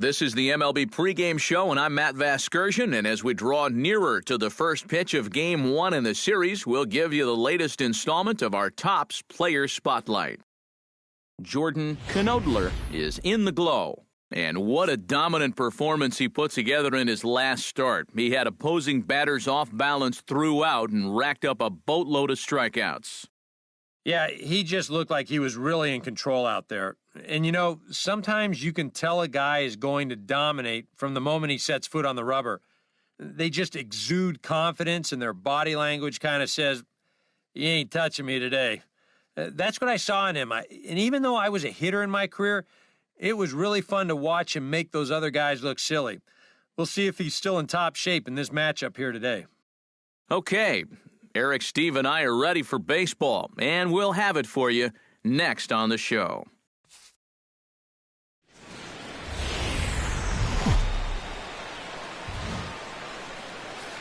This is the MLB pregame show, and I'm Matt Vasgersian, and as we draw nearer to the first pitch of Game 1 in the series, we'll give you the latest installment of our Topps Player Spotlight. Jordan Knodler is in the glow, and what a dominant performance he put together in his last start. He had opposing batters off balance throughout and racked up a boatload of strikeouts. Yeah, he just looked like he was really in control out there. And, you know, sometimes you can tell a guy is going to dominate from the moment he sets foot on the rubber. They just exude confidence, and their body language kind of says, "You ain't touching me today." That's what I saw in him. And even though I was a hitter in my career, it was really fun to watch him make those other guys look silly. We'll see if he's still in top shape in this matchup here today. Okay, Eric, Steve, and I are ready for baseball, and we'll have it for you next on the show.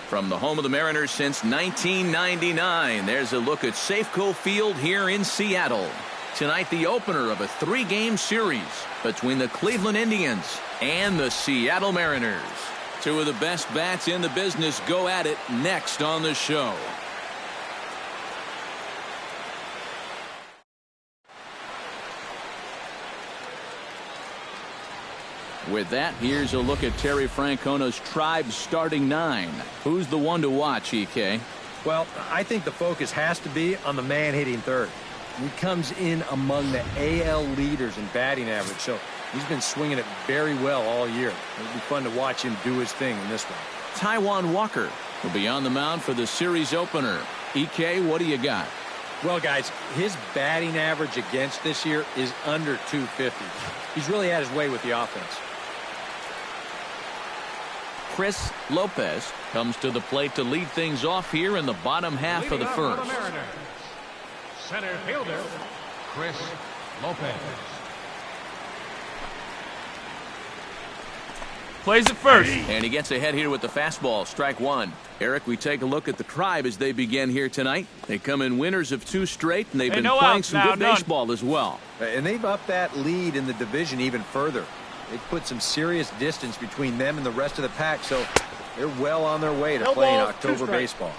From the home of the Mariners since 1999, there's a look at Safeco Field here in Seattle. Tonight, the opener of a 3-game series between the Cleveland Indians and the Seattle Mariners. Two of the best bats in the business go at it next on the show. With that, here's a look at Terry Francona's Tribe starting 9. Who's the one to watch, EK? Well, I think the focus has to be on the man hitting third. He comes in among the AL leaders in batting average, so he's been swinging it very well all year. It'll be fun to watch him do his thing in this one. Taijuan Walker will be on the mound for the series opener. EK, what do you got? Well, guys, his batting average against this year is under 250. He's really had his way with the offense. Chris Lopez comes to the plate to lead things off here in the bottom half of the first. Center fielder, Chris Lopez. Plays it first. And he gets ahead here with the fastball, strike one. Eric, we take a look at the Tribe as they begin here tonight. They come in winners of 2 straight, and they've been playing some good baseball as well. And they've upped that lead in the division even further. They've put some serious distance between them and the rest of the pack, so they're well on their way to playing October baseball.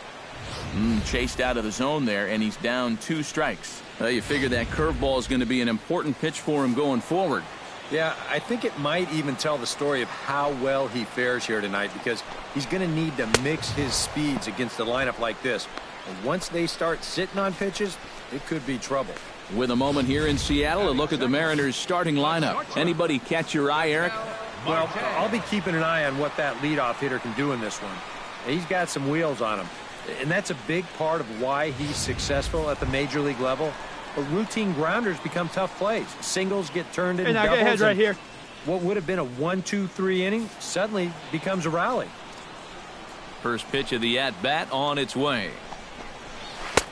Chased out of the zone there, and he's down 2 strikes. You figure that curveball is going to be an important pitch for him going forward. Yeah, I think it might even tell the story of how well he fares here tonight, because he's going to need to mix his speeds against a lineup like this. And once they start sitting on pitches, it could be trouble. With a moment here in Seattle, a look at the Mariners' starting lineup. Anybody catch your eye, Eric? Well, I'll be keeping an eye on what that leadoff hitter can do in this one. He's got some wheels on him, and that's a big part of why he's successful at the major league level. But routine grounders become tough plays. Singles get turned into doubles. Get ahead right here. What would have been a 1-2-3 inning suddenly becomes a rally. First pitch of the at-bat on its way.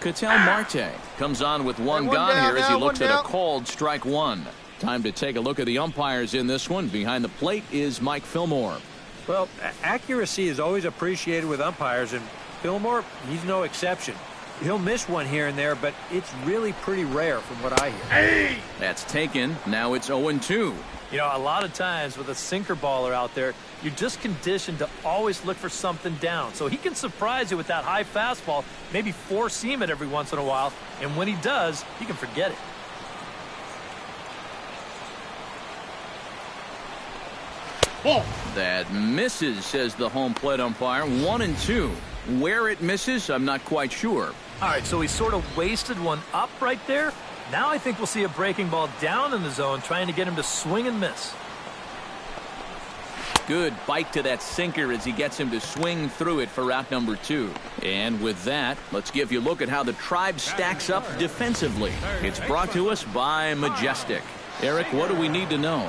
Ketel Marte comes on with one gone here as he looks at a called strike one. Time to take a look at the umpires in this one. Behind the plate is Mike Fillmore. Well, accuracy is always appreciated with umpires, and Fillmore, he's no exception. He'll miss one here and there, but it's really pretty rare from what I hear. That's taken. Now it's 0-2. You know, a lot of times with a sinker baller out there, you're just conditioned to always look for something down. So he can surprise you with that high fastball, maybe four-seam it every once in a while, and when he does, you can forget it. Oh. That misses, says the home plate umpire. 1-2. Where it misses, I'm not quite sure. All right, so he sort of wasted one up right there. Now I think we'll see a breaking ball down in the zone, trying to get him to swing and miss. Good bite to that sinker as he gets him to swing through it for out number 2. And with that, let's give you a look at how the Tribe stacks up defensively. It's brought to us by Majestic. Eric, what do we need to know?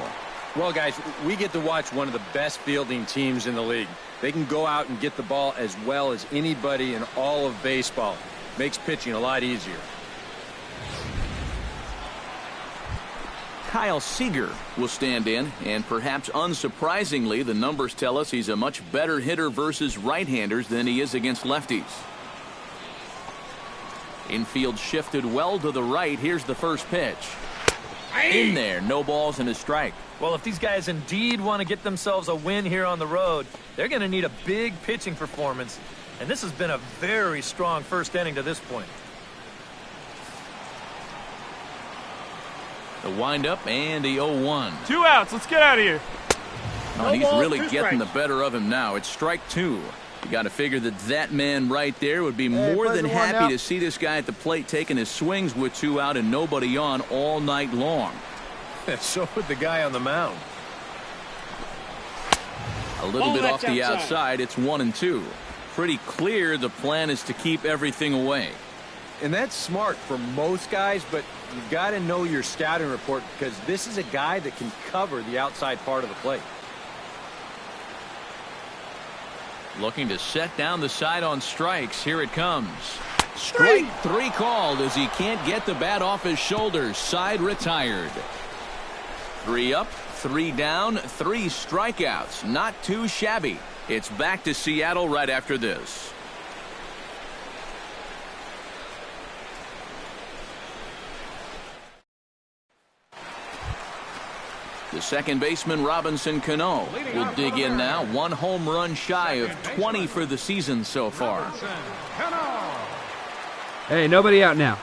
Well, guys, we get to watch one of the best fielding teams in the league. They can go out and get the ball as well as anybody in all of baseball. Makes pitching a lot easier. Kyle Seager will stand in, and perhaps unsurprisingly, the numbers tell us he's a much better hitter versus right-handers than he is against lefties. Infield shifted well to the right. Here's the first pitch. In there, no balls and a strike. Well, if these guys indeed want to get themselves a win here on the road, they're going to need a big pitching performance. And this has been a very strong first inning to this point. The windup and the 0-1. 2 outs. Let's get out of here. Oh, he's really getting the better of him now. It's strike 2. You got to figure that man right there would be more than happy to see this guy at the plate taking his swings with 2 out and nobody on all night long. So would the guy on the mound. A little bit off the outside. It's 1-2. Pretty clear the plan is to keep everything away. And that's smart for most guys, but you've got to know your scouting report because this is a guy that can cover the outside part of the plate. Looking to set down the side on strikes. Here it comes. Strike 3 called as he can't get the bat off his shoulders. Side retired. 3 up, 3 down, 3 strikeouts. Not too shabby. It's back to Seattle right after this. The second baseman, Robinson Cano, will dig in now. 1 home run shy of 20 for the season so far. Hey, nobody out now.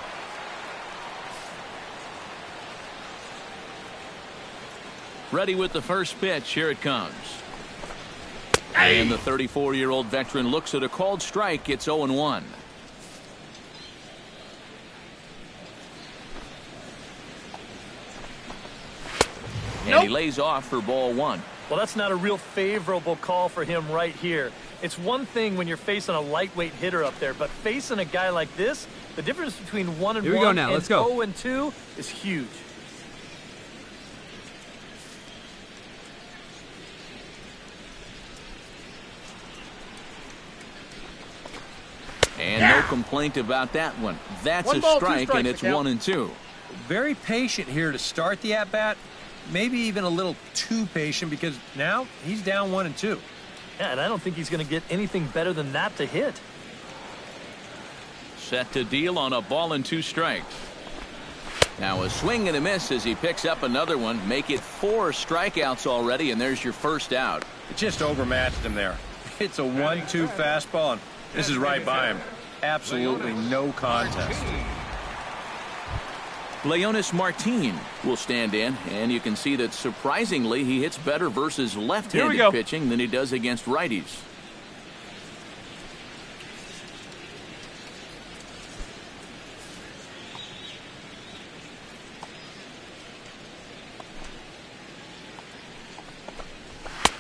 Ready with the first pitch. Here it comes. And the 34-year-old veteran looks at a called strike. It's 0-1. And he lays off for ball 1. Well, that's not a real favorable call for him right here. It's one thing when you're facing a lightweight hitter up there, but facing a guy like this, the difference between 1-1 and 0-2 is huge. And no complaint about that one. That's a strike, and it's 1-2. Very patient here to start the at-bat. Maybe even a little too patient because now he's down 1-2. Yeah, and I don't think he's going to get anything better than that to hit. Set to deal on a ball and 2 strikes. Now a swing and a miss as he picks up another one. Make it 4 strikeouts already, and there's your first out. It just overmatched him there. It's a 1-2 fastball, and this is right by him. Absolutely no contest. Leonis Martin will stand in, and you can see that surprisingly he hits better versus left-handed pitching than he does against righties.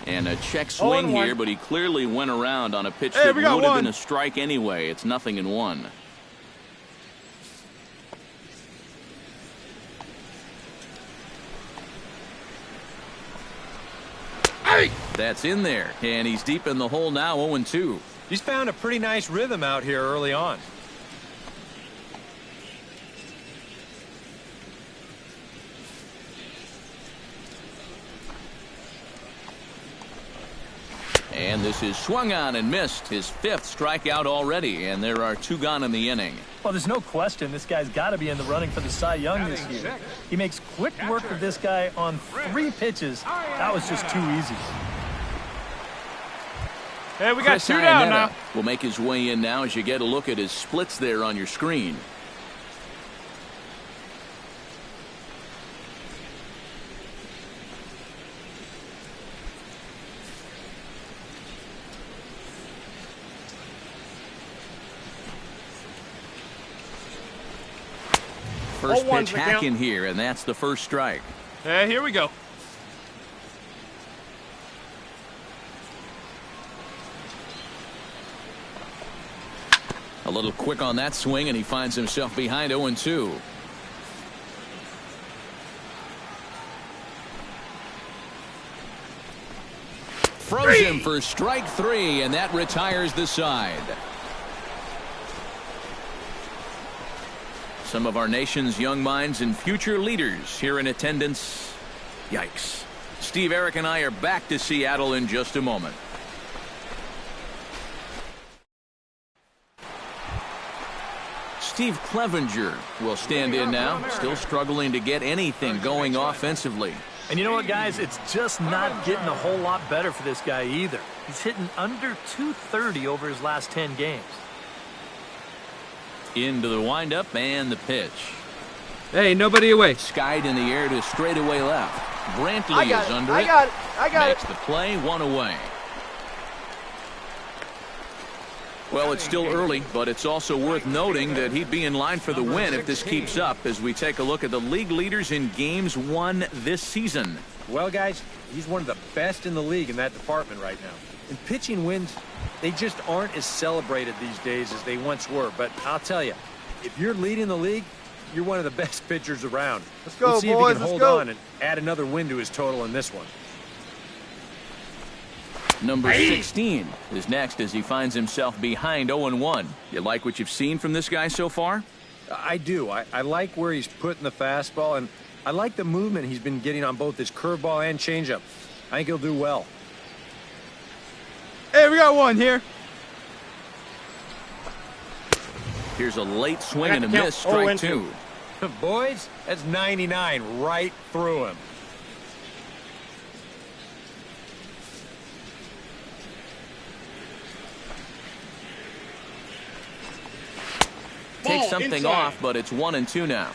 And a check swing here, but he clearly went around on a pitch that would have been a strike anyway. It's 0-1. That's in there, and he's deep in the hole now, 0-2. He's found a pretty nice rhythm out here early on. And this is swung on and missed. His 5th strikeout already, and there are 2 gone in the inning. Well, there's no question this guy's got to be in the running for the Cy Young this year. He makes quick work of this guy on 3 pitches. That was just too easy. Hey, we got 2 down now. Will make his way in now as you get a look at his splits there on your screen. First pitch hack in here, and that's the first strike. Hey, here we go. A little quick on that swing, and he finds himself behind 0-2. Froze him for strike 3, and that retires the side. Some of our nation's young minds and future leaders here in attendance. Yikes. Steve, Eric, and I are back to Seattle in just a moment. Steve Clevenger will stand in now, still struggling to get anything going offensively. And you know what, guys? It's just not getting a whole lot better for this guy either. He's hitting under 230 over his last 10 games. Into the windup and the pitch. Hey, nobody away. Skied in the air to straightaway left. Brantley is under it. I got Makes the play, one away. Well, it's still early, but it's also worth noting that he'd be in line for the win if this keeps up as we take a look at the league leaders in games won this season. Well, guys, he's one of the best in the league in that department right now. And pitching wins, they just aren't as celebrated these days as they once were. But I'll tell you, if you're leading the league, you're one of the best pitchers around. Let's go, Let's see boys. if he can hold on and add another win to his total in this one. Number 16 is next as he finds himself behind 0-1. You like what you've seen from this guy so far? I do. I like where he's putting the fastball, and I like the movement he's been getting on both his curveball and changeup. I think he'll do well. Hey, we got one here. Here's a late swing and a miss, strike two. Boys, that's 99 right through him. Takes something off, but it's 1-2 now.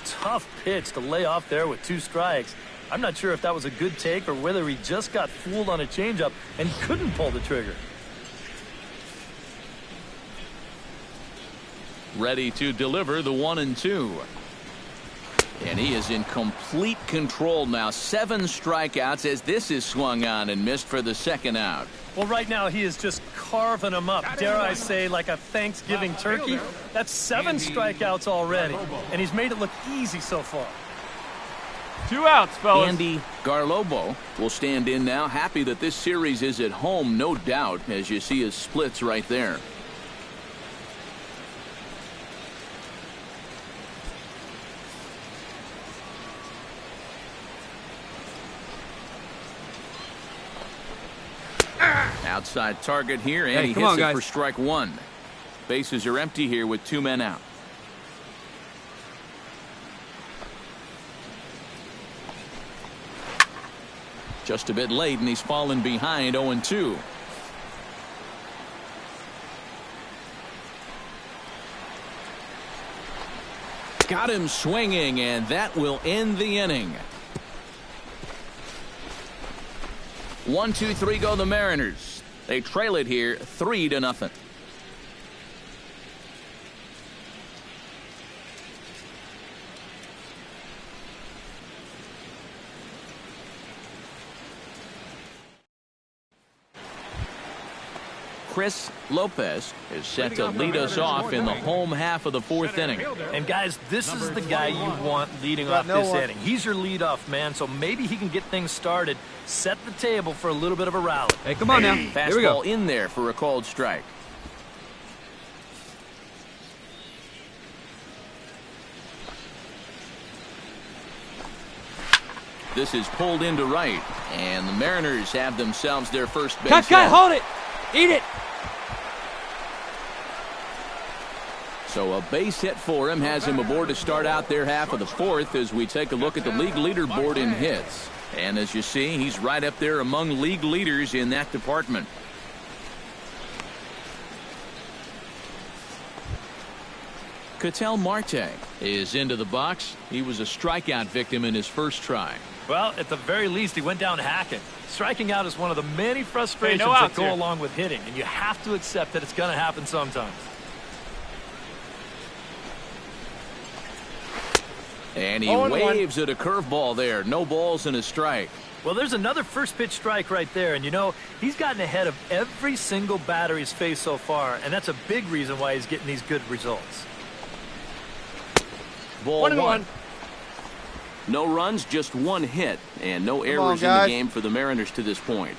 Tough pitch to lay off there with 2 strikes. I'm not sure if that was a good take or whether he just got fooled on a changeup and couldn't pull the trigger. Ready to deliver the 1-2. And he is in complete control now. 7 strikeouts as this is swung on and missed for the second out. Well, right now he is just carving them up, dare I say, like a Thanksgiving turkey. That's 7 strikeouts already, and he's made it look easy so far. 2 outs, fellas. Andy Garlobo will stand in now, happy that this series is at home, no doubt, as you see his splits right there. Outside target here, and he hits it for strike 1. Bases are empty here with 2 men out. Just a bit late, and he's fallen behind 0-2. Got him swinging, and that will end the inning. 1-2-3 go the Mariners. They trail it here 3-0. Chris Lopez is set to lead us off in the home half of the 4th inning. And guys, this is the guy you want leading off this inning. He's your leadoff man, so maybe he can get things started, set the table for a little bit of a rally. Hey, come on now. Fastball Here we go. in there for a called strike. This is pulled into right, and the Mariners have themselves their first base. Cut, hold it. Eat it. So a base hit for him has him aboard to start out their half of the 4th as we take a look at the league leaderboard in hits. And as you see, he's right up there among league leaders in that department. Ketel Marte is into the box. He was a strikeout victim in his first try. Well, at the very least, he went down hacking. Striking out is one of the many frustrations no that outs go here. along with hitting, and you have to accept that it's going to happen sometimes. And he waves at a curveball there. No balls and a strike. Well, there's another first pitch strike right there, and you know, he's gotten ahead of every single batter he's faced so far, and that's a big reason why he's getting these good results. Ball 1. No runs, just 1 hit, and no errors in the game for the Mariners to this point.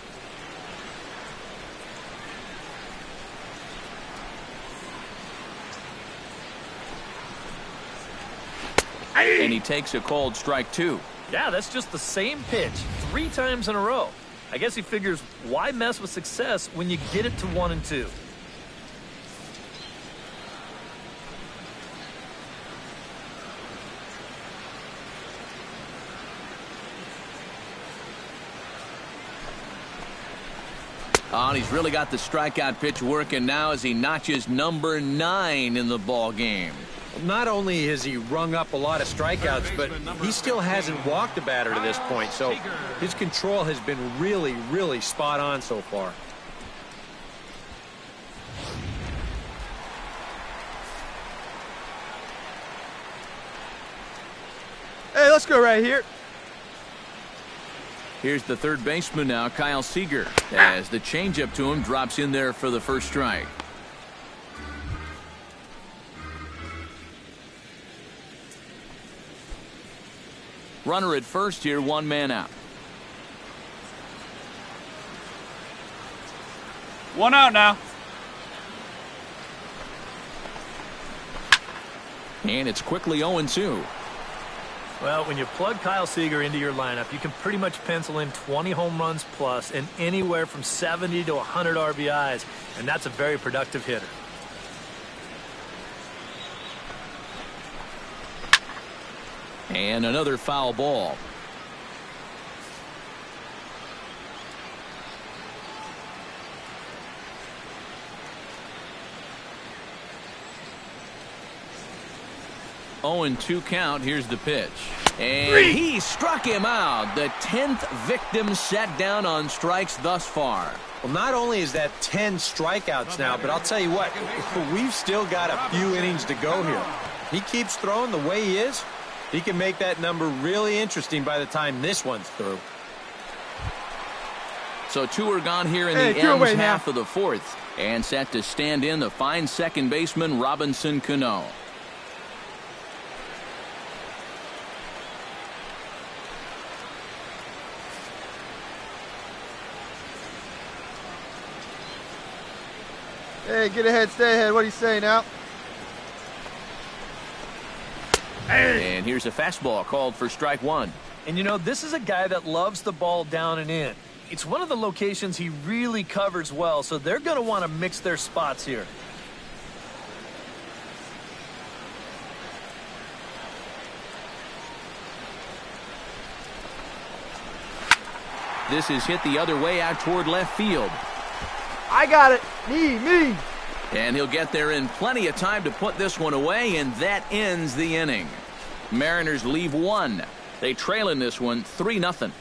And he takes a called strike 2. Yeah, that's just the same pitch 3 times in a row. I guess he figures, why mess with success when you get it to 1-2? Oh, and he's really got the strikeout pitch working now as he notches number 9 in the ball game. Not only has he rung up a lot of strikeouts, but he still hasn't walked a batter to this point, so his control has been really, really spot on so far. Hey, let's go right here. Here's the third baseman now, Kyle Seager, as the changeup to him drops in there for the first strike. Runner at first here, 1 man out. 1 out now. And it's quickly 0-2. Well, when you plug Kyle Seager into your lineup, you can pretty much pencil in 20 home runs plus and anywhere from 70 to 100 RBIs, and that's a very productive hitter. And another foul ball. Oh, and 2 count. Here's the pitch. And he struck him out. The 10th victim set down on strikes thus far. Well, not only is that 10 strikeouts now, but I'll tell you what, we've still got a few innings to go here. He keeps throwing the way he is. He can make that number really interesting by the time this one's through. So 2 are gone here in the M's half of the 4th. And set to stand in the fine second baseman, Robinson Cano. Hey, get ahead, stay ahead. What do you say now? And here's a fastball called for strike 1. And you know, this is a guy that loves the ball down and in. It's one of the locations he really covers well, so they're going to want to mix their spots here. This is hit the other way out toward left field. I got it. Me. And he'll get there in plenty of time to put this one away, and that ends the inning. Mariners leave 1. They trail in this one 3-0.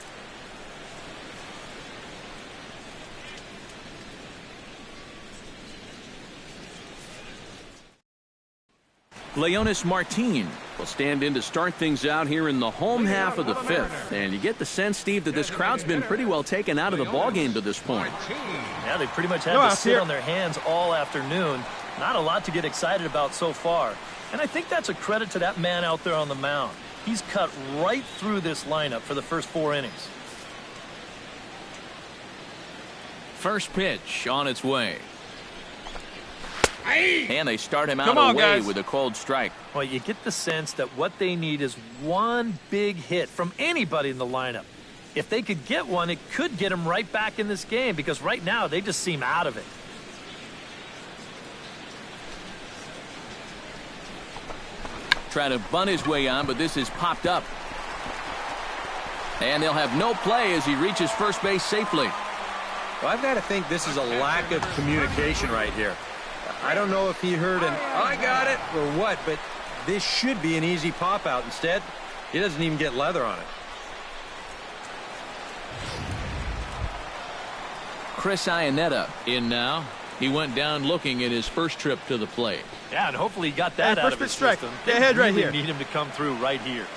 Leonis Martin will stand in to start things out here in the home half of the 5th. And you get the sense, Steve, that this crowd's been pretty well taken out of the ballgame to this point. Yeah, they pretty much had to sit on their hands all afternoon. Not a lot to get excited about so far. And I think that's a credit to that man out there on the mound. He's cut right through this lineup for the first 4 innings. First pitch on its way. And they start him out away guys. with a cold strike. Well, you get the sense that what they need is one big hit from anybody in the lineup. If they could get one, it could get them right back in this game, because right now they just seem out of it. Trying to bunt his way on, but this is popped up. And they'll have no play as he reaches first base safely. Well, I've got to think this is a lack of communication right here. I don't know if he heard an "I got it" or what, but this should be an easy pop out. Instead, he doesn't even get leather on it. Chris Iannetta in now. He went down looking at his first trip to the plate. Yeah, and hopefully he got that out of his system. Get ahead right really here. Need him to come through right here.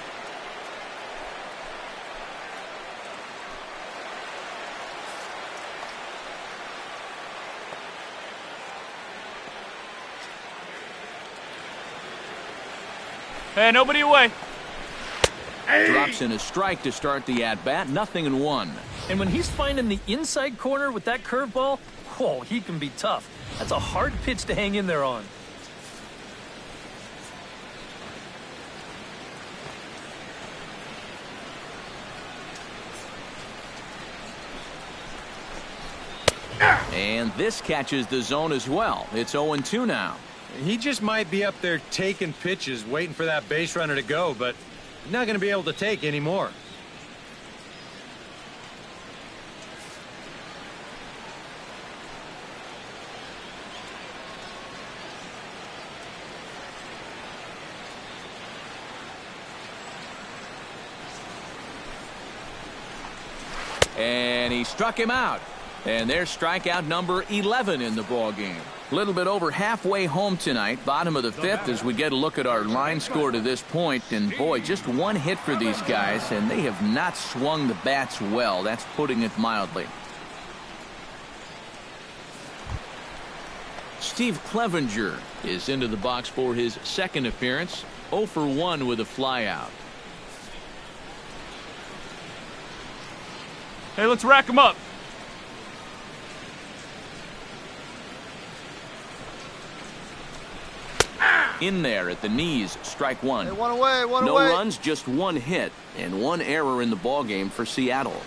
Hey, nobody away. Drops in a strike to start the at-bat. 0-1. And when he's finding the inside corner with that curveball, whoa, he can be tough. That's a hard pitch to hang in there on. And this catches the zone as well. It's 0-2 now. He just might be up there taking pitches, waiting for that base runner to go, but he's not going to be able to take anymore. he struck him out. And there's strikeout number 11 in the ball game. A little bit over halfway home tonight, bottom of the fifth, as we get a look at our line score to this point. And boy, just one hit for these guys, and they have not swung the bats well. That's putting it mildly. Steve Clevenger is into the box for his second appearance. 0 for 1 with a flyout. Hey, let's rack them up. In there at the knees, strike one. Hey, one away, one no away. runs, just one hit, and one error in the ball game for Seattle.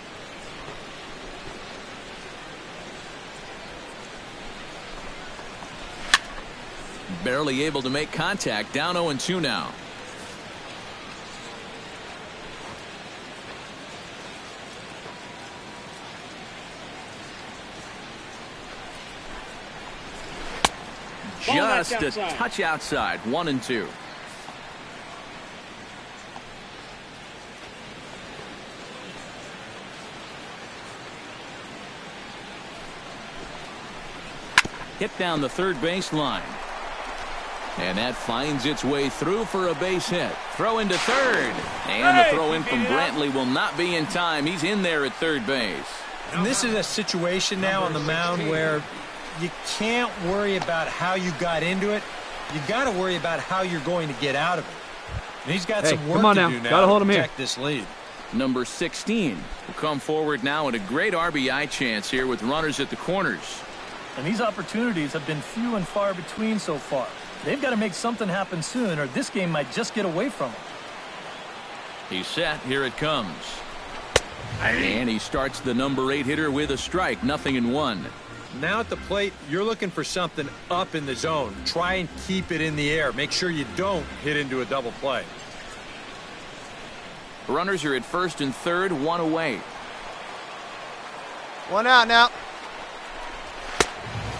Barely able to make contact, down 0-2 now. Just a touch outside, 1-2. Hit down the third base line. And that finds its way through for a base hit. Throw into third. And the throw in from Brantley will not be in time. He's in there at third base. And this is a situation now on the mound where you can't worry about how you got into it. You got to worry about how you're going to get out of it. And he's got some work to do now Gotta hold him to here. protect this lead. Number 16 will come forward now at a great RBI chance here with runners at the corners. And these opportunities have been few and far between so far. They've got to make something happen soon, or this game might just get away from them. He's set. Here it comes. And he starts the number 8 hitter with a strike. 0-1. Now at the plate, you're looking for something up in the zone. Try and keep it in the air. Make sure you don't hit into a double play. Runners are at first and third, one away. One out now.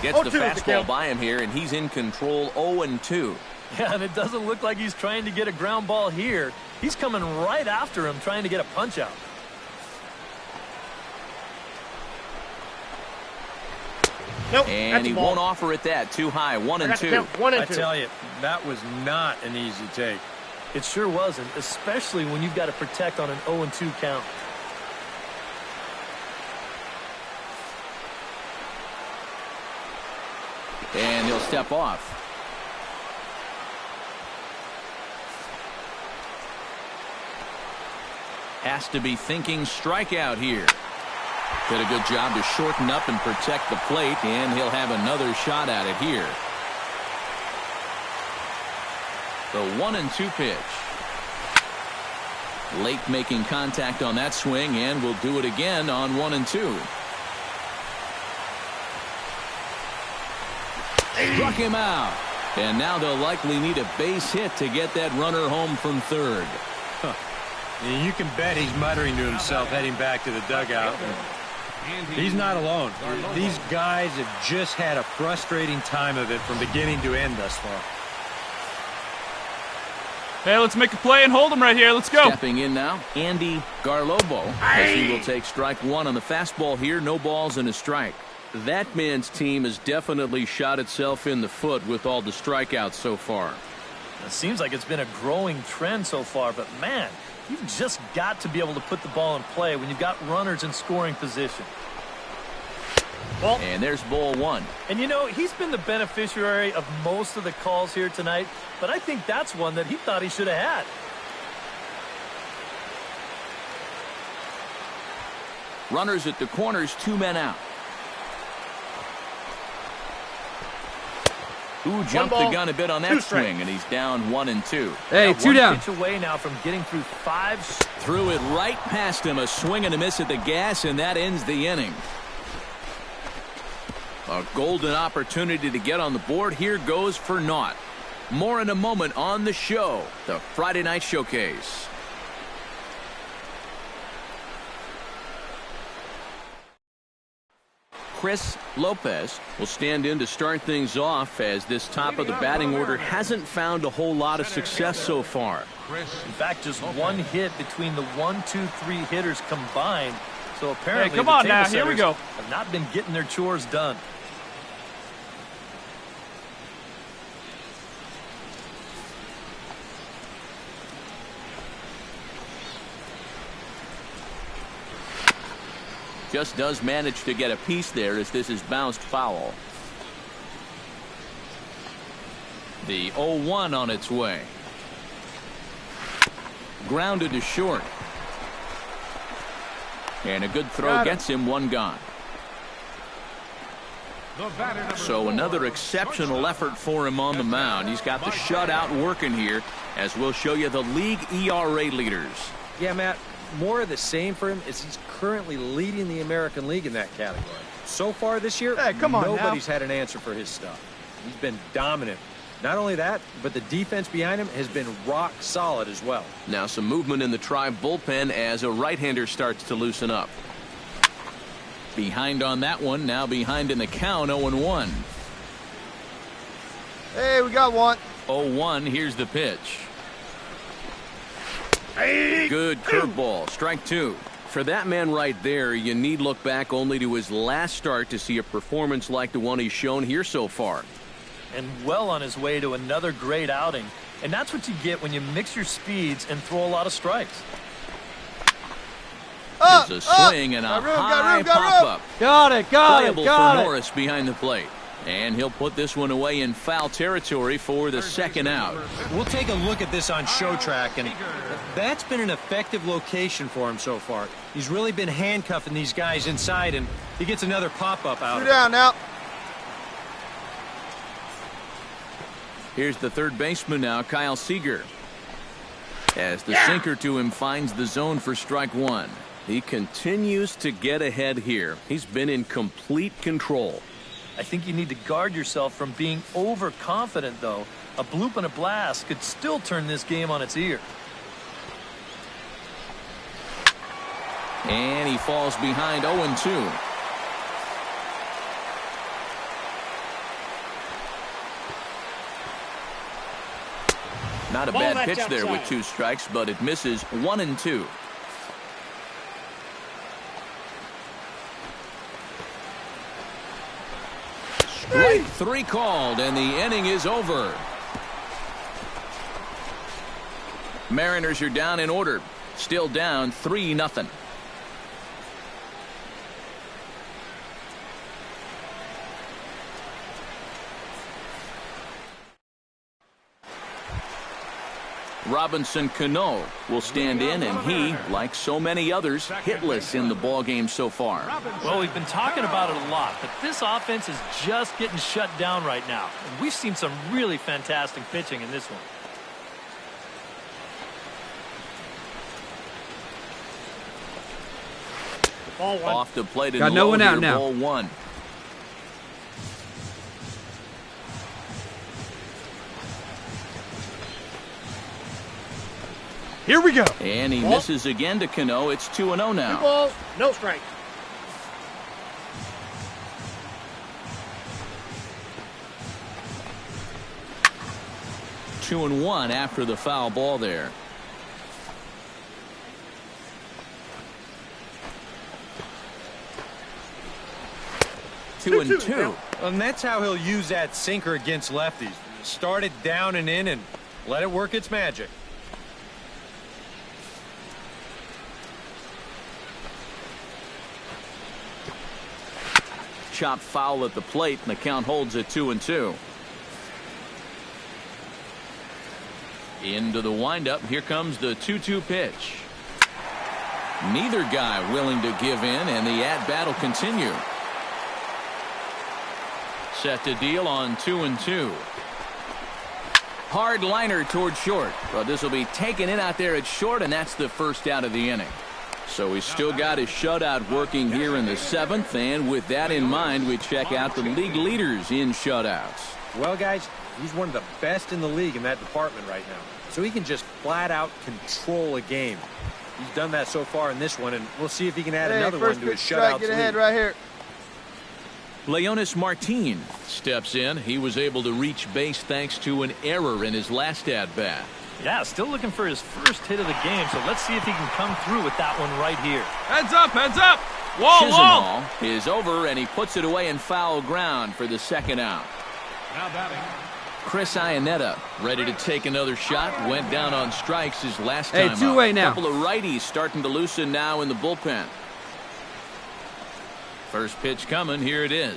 Gets the fastball by him here, and he's in control. 0-2. Yeah, and it doesn't look like he's trying to get a ground ball here. He's coming right after him, trying to get a punch out. Nope, and he won't offer it that. Too high. 1-2. I tell you, that was not an easy take. It sure wasn't, especially when you've got to protect on an 0-2 count. And he'll step off. Has to be thinking strikeout here. Did a good job to shorten up and protect the plate, and he'll have another shot at it here. The 1-2 pitch. Late making contact on that swing, and will do it again on 1-2. Struck him out. And now they'll likely need a base hit to get that runner home from third. You can bet he's muttering to himself heading back to the dugout. He's not alone. These guys have just had a frustrating time of it from beginning to end thus far. Hey, let's make a play and hold him right here. Let's go. Stepping in now, Andy Garlobo, as he will take strike one on the fastball here. No balls and a strike. That man's team has definitely shot itself in the foot with all the strikeouts so far. It seems like it's been a growing trend so far, but man, you've just got to be able to put the ball in play when you've got runners in scoring position. And there's ball one. And you know, he's been the beneficiary of most of the calls here tonight, but I think that's one that he thought he should have had. Runners at the corners, 2 men out. Who jumped the gun a bit on that swing, and he's down 1-2. Hey, 2 down. Pitch away now from getting through 5. Threw it right past him, a swing and a miss at the gas, and that ends the inning. A golden opportunity to get on the board here goes for naught. More in a moment on the show, the Friday Night Showcase. Chris Lopez will stand in to start things off, as this top of the batting order hasn't found a whole lot of success so far. In fact, just one hit between the 1, 2, 3 hitters combined. So apparently, hey, come on the now, table here we setters go. have not been getting their chores done. Just does manage to get a piece there as this is bounced foul. The 0-1 on its way. Grounded to short. And a good throw gets him one gone. So another exceptional effort for him on the mound. He's got the shutout working here, as we'll show you the league ERA leaders. Yeah, Matt, more of the same for him as he's currently leading the American League in that category. So far this year, Hey, come on nobody's now. had an answer for his stuff. He's been dominant. Not only that, but the defense behind him has been rock solid as well. Now some movement in the Tribe bullpen as a right-hander starts to loosen up. Behind on that one, now behind in the count, 0-1. Hey, we got one. 0-1, here's the pitch. Good curveball, strike two. For that man right there, you need look back only to his last start to see a performance like the one he's shown here so far. And well on his way to another great outing. And that's what you get when you mix your speeds and throw a lot of strikes. There's a swing and a high pop-up. Got it, Playable for Norris behind the plate. And he'll put this one away in foul territory for the second out. We'll take a look at this on Show Track, and that's been an effective location for him so far. He's really been handcuffing these guys inside, and he gets another pop-up out. 2 down now. Here's the third baseman now, Kyle Seager. As the sinker to him finds the zone for strike one. He continues to get ahead here. He's been in complete control. I think you need to guard yourself from being overconfident, though. A bloop and a blast could still turn this game on its ear. And he falls behind 0-2. Not a bad pitch there with 2 strikes, but it misses 1-2. Strike 3 called, and the inning is over. Mariners are down in order. Still down 3-0. Robinson Cano will stand in, and he, like so many others, hitless in the ballgame so far. Well, we've been talking about it a lot, but this offense is just getting shut down right now. And we've seen some really fantastic pitching in this one. Ball one. Off the plate and Got no low one out here, now. ball one. Here we go. And he Ball. misses again to Cano. It's 2-0 Two now. balls, no strike. Two and one after the foul ball there. Two and two. And that's how he'll use that sinker against lefties. Start it down and in and let it work its magic. Chopped foul at the plate, and the count holds at 2-2. Into the windup. Here comes the 2-2 pitch. Neither guy willing to give in, and the at-bat will continue. Set to deal on 2-2. Hard liner toward short. Well, this will be taken in out there at short, and that's the first out of the inning. So he's still got his shutout working here in the 7th, and with that in mind, we check out the league leaders in shutouts. Well, guys, he's one of the best in the league in that department right now. So he can just flat out control a game. He's done that so far in this one, and we'll see if he can add another one first to his pitch strike, shutouts get ahead lead. right here. Leonis Martin steps in. He was able to reach base thanks to an error in his last at-bat. Yeah, still looking for his first hit of the game, so let's see if he can come through with that one right here. Heads up, heads up. Wall, wall. Chisenhall is over, and he puts it away in foul ground for the second out. Now batting. Chris Iannetta ready to take another shot. Went down on strikes his last time. Hey, two-way now. Couple of righties starting to loosen now in the bullpen. First pitch coming. Here it is.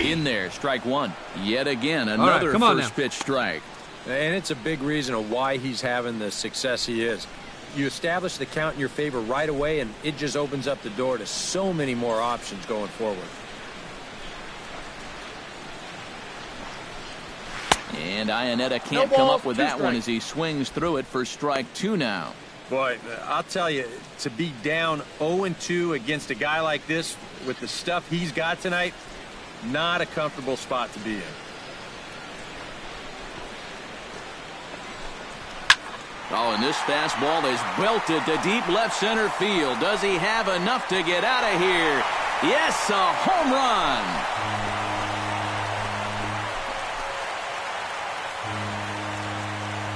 In there, strike one. Yet again, another first pitch strike. And it's a big reason of why he's having the success he is. You establish the count in your favor right away, and it just opens up the door to so many more options going forward. And Iannetta can't come up with that one as he swings through it for strike two now. Boy, I'll tell you, to be down 0-2 against a guy like this with the stuff he's got tonight, not a comfortable spot to be in. Oh, and this fastball is belted to deep left center field. Does he have enough to get out of here? Yes, a home run.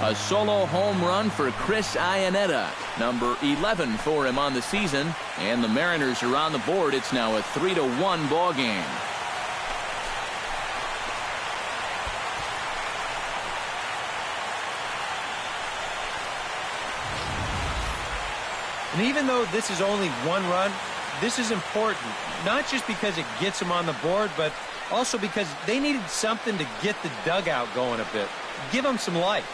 A solo home run for Chris Iannetta, number 11 for him on the season, and the Mariners are on the board. It's now a 3-1 ball game. And even though this is only one run, this is important, not just because it gets them on the board, but also because they needed something to get the dugout going a bit. Give them some life.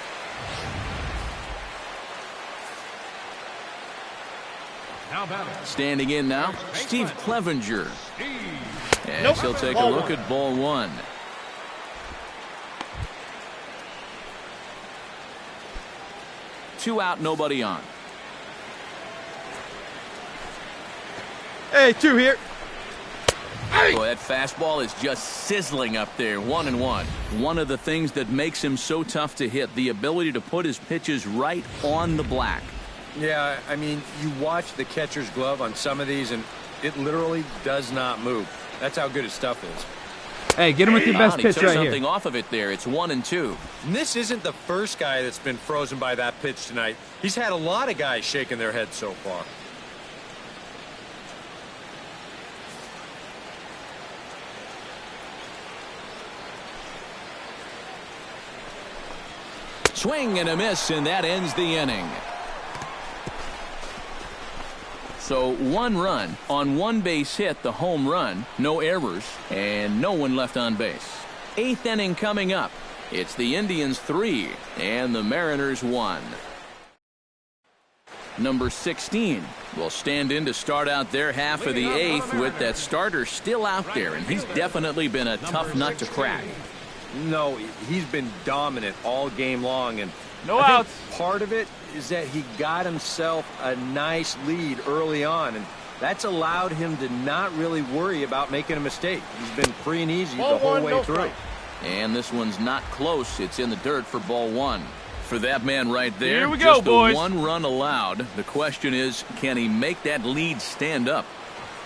Now batting. Standing in now, Steve Clevenger. As Nope. he'll take a Ball look one. at ball one. Two out, nobody on. Hey, two here. Boy, that fastball is just sizzling up there, 1-1. One of the things that makes him so tough to hit, the ability to put his pitches right on the black. Yeah, I mean, you watch the catcher's glove on some of these, and it literally does not move. That's how good his stuff is. Hey, get him with your best He pitch took right something here. off of it there. It's 1-2. And this isn't the first guy that's been frozen by that pitch tonight. He's had a lot of guys shaking their heads so far. Swing and a miss, and that ends the inning. So one run on one base hit, the home run, no errors, and no one left on base. Eighth inning coming up. It's the Indians 3 and the Mariners 1. Number 16 will stand in to start out their half of the eighth with that starter still out there, and he's definitely been a tough nut to crack. No, he's been dominant all game long, and No I think outs. part of it is that he got himself a nice lead early on, and that's allowed him to not really worry about making a mistake. He's been free and easy the whole way through. And this one's not close. It's in the dirt for ball one. For that man right there, Here we go, just boys. the one run allowed. The question is, can he make that lead stand up?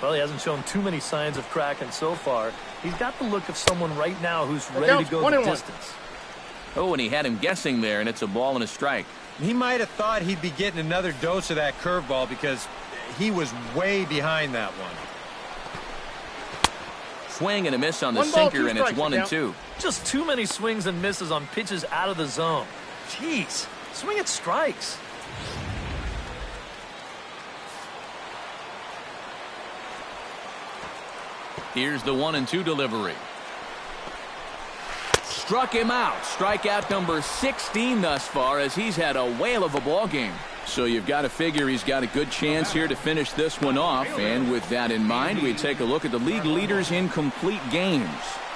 Well, he hasn't shown too many signs of cracking so far. He's got the look of someone right now who's ready to go the distance. Oh, and he had him guessing there, and it's a ball and a strike. He might have thought he'd be getting another dose of that curveball because he was way behind that one. Swing and a miss on the One ball, sinker, two and it's strikes, 1-2. Just too many swings and misses on pitches out of the zone. Jeez, swing at strikes. Here's the 1-2 delivery. Struck him out. Strikeout number 16 thus far, as he's had a whale of a ball game. So you've got to figure he's got a good chance here to finish this one off. And with that in mind, we take a look at the league leaders in complete games.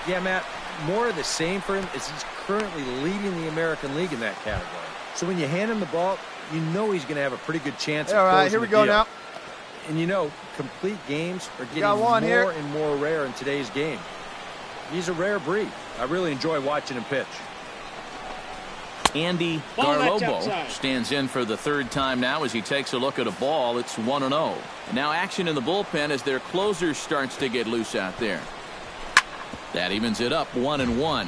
Yeah, Matt, more of the same for him is he's currently leading the American League in that category. So when you hand him the ball, you know he's going to have a pretty good chance All of right, closing here we the go deal. now. And you know, complete games are getting Got one more here. and more rare in today's game. He's a rare breed. I really enjoy watching him pitch. Andy Ball left Garlobo outside. stands in for the third time now as he takes a look at a ball. It's 1-0. And now action in the bullpen as their closer starts to get loose out there. That evens it up 1-1.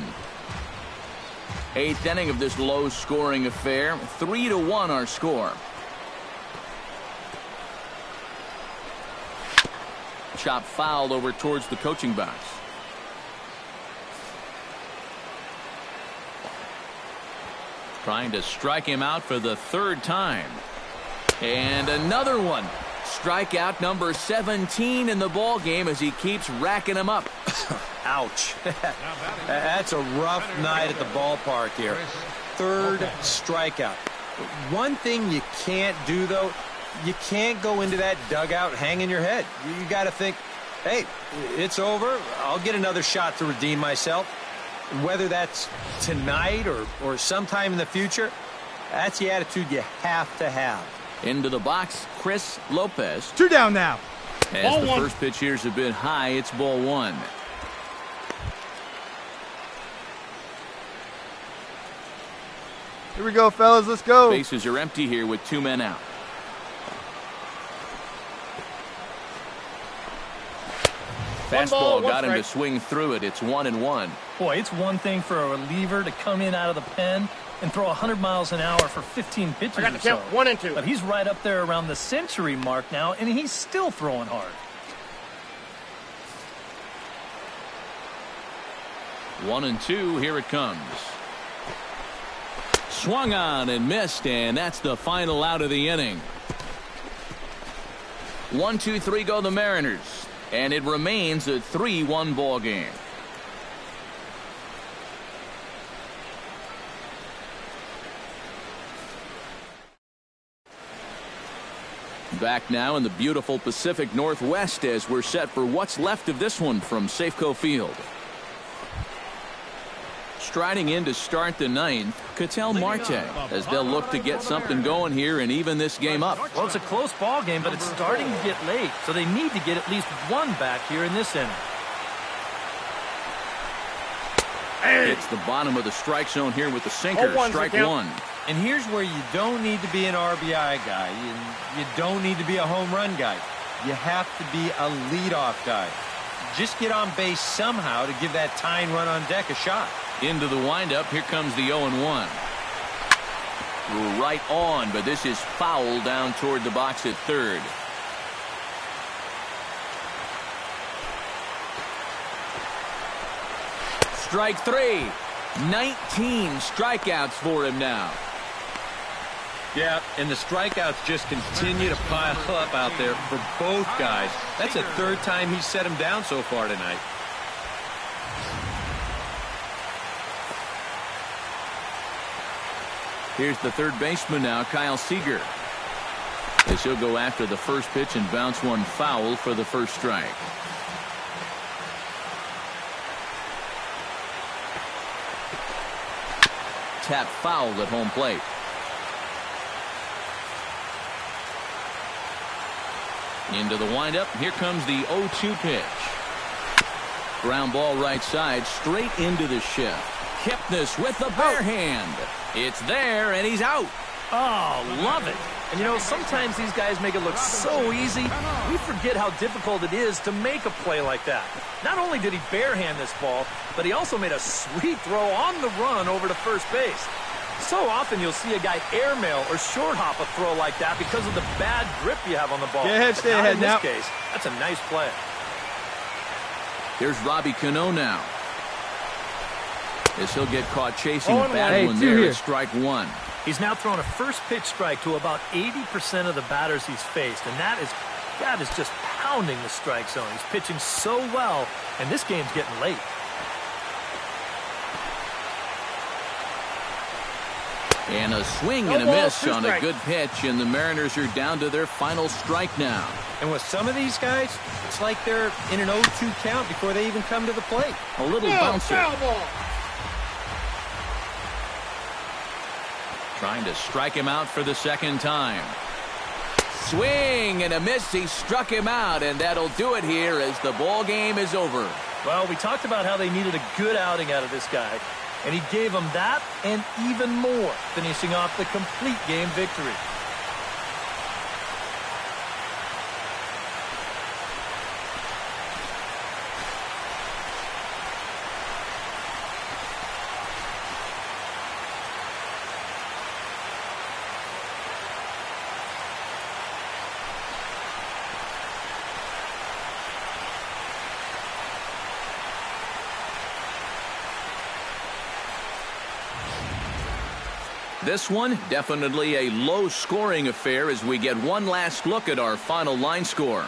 Eighth inning of this low-scoring affair. 3-1 our score. Chop foul over towards the coaching box. Trying to strike him out for the third time. And another one. Strikeout number 17 in the ball game as he keeps racking them up. Ouch. That's a rough night at the ballpark here. Third strikeout. One thing you can't do, though, you can't go into that dugout hanging your head. You got to think, hey, it's over. I'll get another shot to redeem myself. Whether that's tonight or sometime in the future, that's the attitude you have to have. Into the box, Chris Lopez. 2 down now. As the first pitch here is a bit high, it's ball 1. Here we go, fellas. Let's go. Bases are empty here with 2 men out. Fastball got him to swing through it. It's 1-1. Boy, it's one thing for a reliever to come in out of the pen and throw 100 miles an hour for 15 pitches I got the or so. count. 1 and 2. But he's right up there around the century mark now, and he's still throwing hard. 1-2. Here it comes. Swung on and missed, and that's the final out of the inning. 1-2-3 go the Mariners. And it remains a 3-1 ball game. Back now in the beautiful Pacific Northwest as we're set for what's left of this one from Safeco Field. Striding in to start the ninth, Ketel Marte, as they'll look to get something going here and even this game up. Well, it's a close ball game, but it's starting to get late, so they need to get at least one back here in this inning. It's the bottom of the strike zone here with the sinker. Strike 1. And here's where you don't need to be an RBI guy. You don't need to be a home run guy. You have to be a leadoff guy. Just get on base somehow to give that tying run on deck a shot. Into the windup. Here comes the 0-1. Right on, but this is foul down toward the box at third. Strike 3. 19 strikeouts for him now. Yeah, and the strikeouts just continue to pile up out there for both guys. That's the third time he's set him down so far tonight. Here's the third baseman now, Kyle Seager. As he'll go after the first pitch and bounce one foul for the first strike. Tap foul at home plate. Into the windup. Here comes the 0-2 pitch. Ground ball right side, straight into the shift. Kipnis with the bare hand. It's there, and he's out. Oh, love it. And you know, sometimes these guys make it look so easy, we forget how difficult it is to make a play like that. Not only did he barehand this ball, but he also made a sweet throw on the run over to first base. So often you'll see a guy airmail or short hop a throw like that because of the bad grip you have on the ball. Get ahead, stay ahead now. In this case, that's a nice play. Here's Robbie Cano now. As he'll get caught chasing a bad Hey, one two there here. at strike 1. He's now thrown a first pitch strike to about 80% of the batters he's faced, and that is just pounding the strike zone. He's pitching so well, and this game's getting late. And a swing and a miss on a good pitch, and the Mariners are down to their final strike now. And with some of these guys, it's like they're in an 0-2 count before they even come to the plate. A little bouncer. Trying to strike him out for the second time. Swing and a miss. He struck him out, and that'll do it here as the ball game is over. Well, we talked about how they needed a good outing out of this guy, and he gave them that and even more, finishing off the complete game victory. This one, definitely a low-scoring affair as we get one last look at our final line score.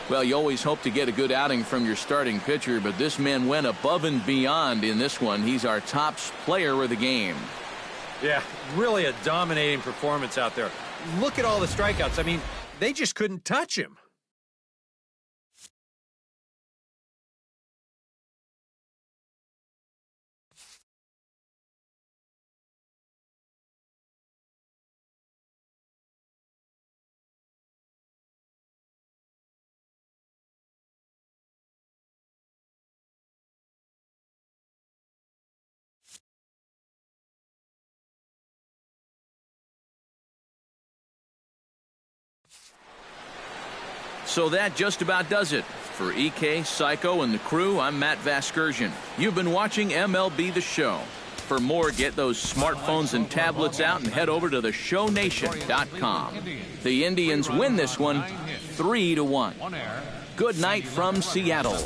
Well, you always hope to get a good outing from your starting pitcher, but this man went above and beyond in this one. He's our top player of the game. Yeah, really a dominating performance out there. Look at all the strikeouts. I mean, they just couldn't touch him. So that just about does it. For EK, Psycho, and the crew, I'm Matt Vasgersian. You've been watching MLB The Show. For more, get those smartphones and tablets out and head over to theshownation.com. The Indians win this one 3-1. Good night from Seattle.